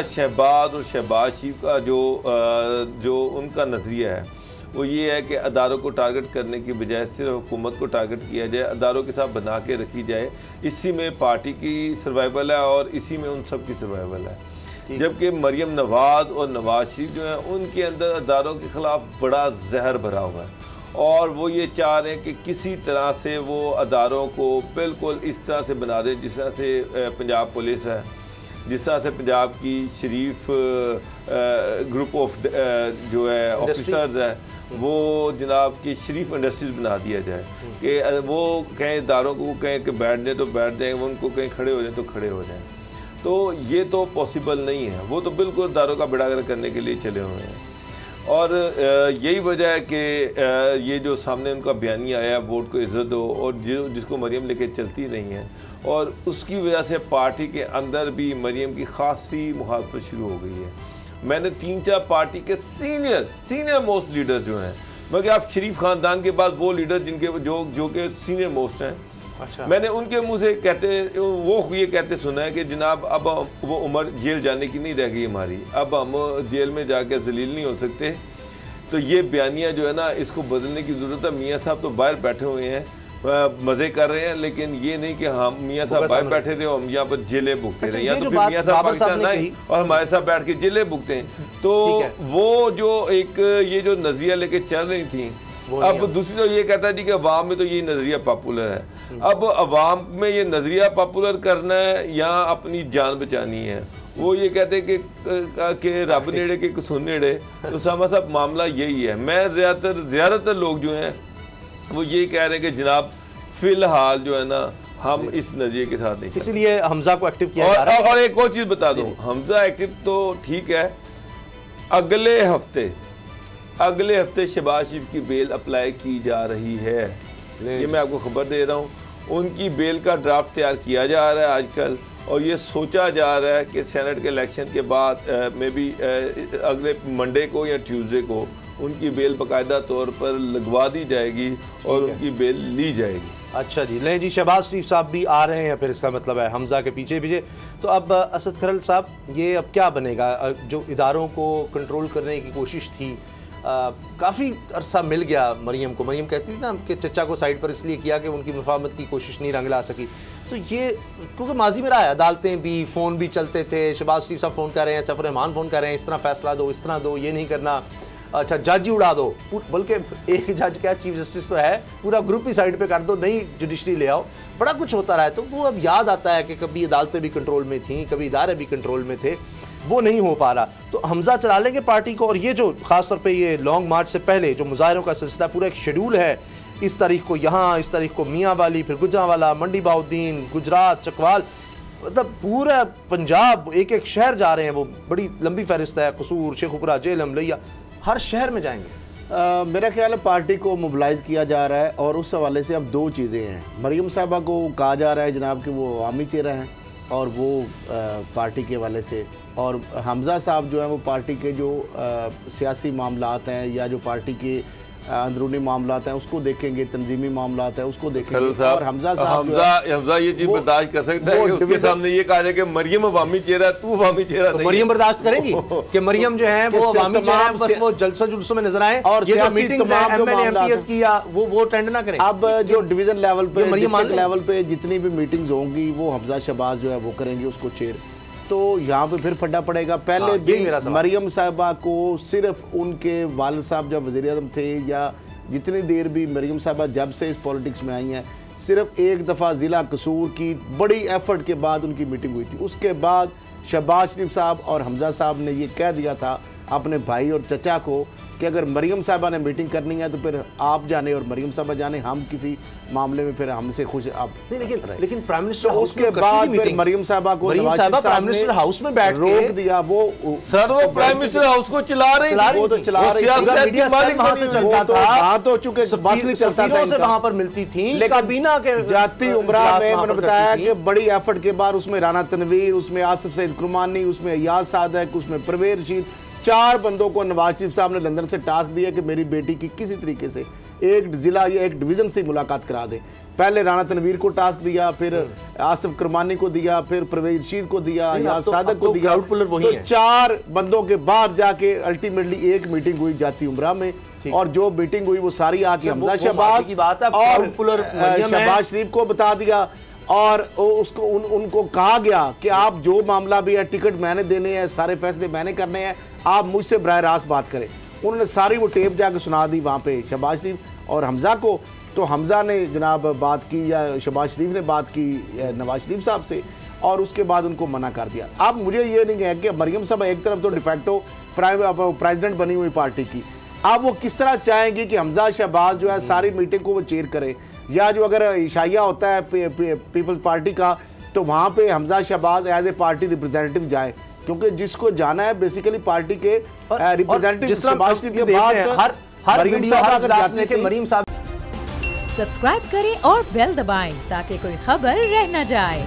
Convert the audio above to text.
शहबाज और शहबाज शरीफ का जो उनका नज़रिया है वो ये है कि अदारों को टारगेट करने की बजाय सिर्फ हुकूमत को टारगेट किया जाए, अदारों के साथ बना के रखी जाए। इसी में पार्टी की सर्वाइवल है और इसी में उन सब की सर्वाइवल है। जबकि मरियम नवाज़ और नवाज शरीफ जो है उनके अंदर अदारों के ख़िलाफ़ बड़ा जहर भरा हुआ है और वो ये चाह रहे हैं कि किसी तरह से वो अदारों को बिल्कुल इस तरह से बना दें जिस तरह से पंजाब पुलिस है, जिस तरह से पंजाब की शरीफ ग्रुप ऑफ जो है ऑफिसर्स है वो जनाब की शरीफ इंडस्ट्रीज बना दिया जाए कि वो कहीं इदारों को कहीं कि बैठ जाए तो बैठ जाएँ, वो उनको कहीं खड़े हो जाए तो खड़े हो जाएँ। तो ये तो पॉसिबल नहीं है, वो तो बिल्कुल इदारों का बेड़ागर करने के लिए चले हुए हैं। और यही वजह है कि ये जो सामने उनका बयानिया आया वोट को इज़्ज़त दो और जिसको मरियम लेके चलती नहीं है और उसकी वजह से पार्टी के अंदर भी मरियम की खासी मुखालफत शुरू हो गई है। मैंने 3-4 पार्टी के सीनियर मोस्ट लीडर जो हैं, मगर आप शरीफ ख़ानदान के बाद वो लीडर जिनके जो कि सीनियर मोस्ट हैं, अच्छा, मैंने उनके मुंह से ये कहते सुना है कि जनाब अब वो उम्र जेल जाने की नहीं रह गई हमारी, अब हम जेल में जाकर जलील नहीं हो सकते। तो ये बयानिया जो है ना इसको बदलने की ज़रूरत है। मियाँ साहब तो बाहर बैठे हुए हैं, मज़े कर रहे हैं, लेकिन ये नहीं कि हम मियाँ साहब बाहर बैठे रहे और हम यहाँ पर जेलें भुगते रहे, या तो फिर मियाँ साहब पाकिस्तान नहीं और हमारे साथ बैठ के जेलें भुगते हैं। तो वो जो एक ये जो नज़रिया लेके चल रही थी, अब दूसरी तो ये कहता है कि अवाम में तो ये नज़रिया पॉपुलर है। अब अवाम में ये नज़रिया पॉपुलर करना है या अपनी जान बचानी है, वो ये कहते हैं कि रब नेड़े के कसून नेड़े। तो साहब मामला यही है। मैं ज़्यादातर लोग जो हैं वो यही कह रहे हैं कि जनाब फ़िलहाल जो है ना हम इस नज़रिए के साथ नहीं, इसीलिए हमजा को एक्टिव किया जा रहा है। और एक और चीज़ बता दूँ, हमजा एक्टिव तो ठीक है, अगले हफ्ते शहबाज शरीफ की बेल अप्लाई की जा रही है, ये मैं आपको खबर दे रहा हूँ। उनकी बेल का ड्राफ्ट तैयार किया जा रहा है आजकल और ये सोचा जा रहा है कि सेनेट के इलेक्शन के बाद में भी अगले मंडे को या ट्यूसडे को उनकी बेल बाकायदा तौर पर लगवा दी जाएगी और उनकी बेल ली जाएगी। अच्छा जी, लें जी, शहबाज शरीफ साहब भी आ रहे हैं, फिर इसका मतलब है हमजा के पीछे पीछे। तो अब असद खरल साहब, ये अब क्या बनेगा? जो इदारों को कंट्रोल करने की कोशिश थी, काफ़ी अरसा मिल गया मरियम को। मरियम कहती थी ना कि चचा को साइड पर इसलिए किया कि उनकी मुफाहमत की कोशिश नहीं रंग ला सकी। तो ये क्योंकि माजी में रहा है, अदालतें भी, फ़ोन भी चलते थे, शहबाज शरीफ साहब फ़ोन कर रहे हैं, सैफ रहमान फ़ोन कर रहे हैं, इस तरह फैसला दो, इस तरह दो, ये नहीं करना, अच्छा जज ही उड़ा दो, बल्कि एक जज क्या चीफ जस्टिस तो है, पूरा ग्रुप ही साइड पे कर दो, नई जुडिशरी ले आओ, बड़ा कुछ होता रहा है। तो वो अब याद आता है कि कभी अदालतें भी कंट्रोल में थीं, कभी इदारे भी कंट्रोल में थे, वो नहीं हो पा रहा। तो हमजा चला लेंगे पार्टी को। और ये जो खासतौर पे ये लॉन्ग मार्च से पहले जो मुजाहरों का सिलसिला, पूरा एक शेड्यूल है, इस तारीख को यहाँ, इस तारीख को मियाँ वाली, फिर गुजरांवाला, मंडी बहाउद्दीन, गुजरात, चकवाल, मतलब पूरा पंजाब, एक एक शहर जा रहे हैं। वो बड़ी लंबी फहरिस्त है, कसूर, शेखुपुरा, जेलम, लिया, हर शहर में जाएंगे। मेरा ख्याल है पार्टी को मोबिलाइज किया जा रहा है और उस हवाले से अब दो चीज़ें हैं। मरियम साहबा को कहा जा रहा है जनाब कि वो अवामी चेहरा हैं और वो पार्टी के हवाले से, और हमजा साहब जो है वो पार्टी के जो सियासी मामलात हैं या जो पार्टी के अंदरूनी मामलात हैं उसको देखेंगे, तंजीमी मामलात हैं उसको देखेंगे। और हमजा ये चीज़ बर्दाश्त कर सकता है कि उसके सामने ये कहा जाए कि मरियम अवामी चेहरा, तू अवामी चेहरा नहीं। मरियम बर्दाश्त करेंगी कि मरियम जो है वो अवामी चेहरा है, बस वो जलसा जुलसों में नजर आए और ये जो मीटिंग्स हैं एमएलए एमपीएस की या वो अटेंड ना करें। अब जो डिवीजन लेवल पे, डिस्ट्रिक्ट लेवल पे जितनी भी मीटिंग्स होंगी वो हमजा शहबाज जो है वो करेंगे उसको चेयर। तो यहाँ पे फिर फटा पड़ेगा। पहले भी मरियम साहबा को सिर्फ उनके वालिद साहब जब वज़ीर-ए-आज़म थे या जितनी देर भी मरियम साहबा जब से इस पॉलिटिक्स में आई हैं, सिर्फ एक दफ़ा ज़िला कसूर की बड़ी एफर्ट के बाद उनकी मीटिंग हुई थी। उसके बाद शहबाज शरीफ साहब और हमजा साहब ने ये कह दिया था अपने भाई और चचा को कि अगर मरियम साहबा ने मीटिंग करनी है तो फिर आप जाने और मरियम साहबा जाने, हम किसी मामले में फिर हमसे खुश आप नहीं। लेकिन प्राइम मिनिस्टर हाउस उसके बाद फिर मरियम साहबा को प्राइम मिनिस्टर हाउस में बैठ रोक दिया। वो सर वो प्राइम मिनिस्टर हाउस को चला रही थी, वो तो चला रही थी, वहां से चलता था, तो चूंकि बस नहीं चलता था, से वहां पर मिलती थी, लेकिन बिना के जाती उमरा में मैंने बताया कि बड़ी एफर्ट के बाद उसमें राना तनवीर, उसमें आसिफ सईद कुरमानी, उसमें अयाज सादक, उसमें परवेज रशीद, 4 बंदों को नवाज शरीफ साहब ने लंदन से टास्क दिया कि मेरी बेटी की किसी तरीके से एक जिला या एक डिवीजन से मुलाकात करा दे। पहले राणा तनवीर को टास्क दिया, फिर आसिफ करमानी को दिया, फिर परवेज रशीद को दिया, या सादक को दिया। तो 4 बंदों के बाद जाके अल्टीमेटली एक मीटिंग हुई जाती उमरा में, और जो मीटिंग हुई वो सारी आके हमजा शहबाज की बात है और शहबाज शरीफ को बता दिया, और उसको उनको कहा गया कि आप जो मामला भी है, टिकट मैंने देने हैं, सारे फैसले मैंने करने हैं, आप मुझसे बराह रास्त बात करें। उन्होंने सारी वो टेप जाके सुना दी वहाँ पे शहबाज शरीफ और हमजा को। तो हमजा ने जनाब बात की या शहबाज शरीफ ने बात की नवाज शरीफ साहब से, और उसके बाद उनको मना कर दिया। अब मुझे ये नहीं है कि मरियम साहब एक तरफ तो डिफेक्टो प्रेसिडेंट बनी हुई पार्टी की, अब वो किस तरह चाहेंगे कि हमजा शहबाज जो है सारी मीटिंग को वो चेयर करे, या जो अगर इशाइया होता है पीपल्स पार्टी का तो वहाँ पे Hamza Shahbaz as a party representative जाए, क्योंकि जिसको जाना है बेसिकली पार्टी के रिप्रेजेंटेटिव शहबाज शरीफ के बाद मरियम साहब। सब्सक्राइब करें और बेल दबाएं ताकि कोई खबर रह न जाए।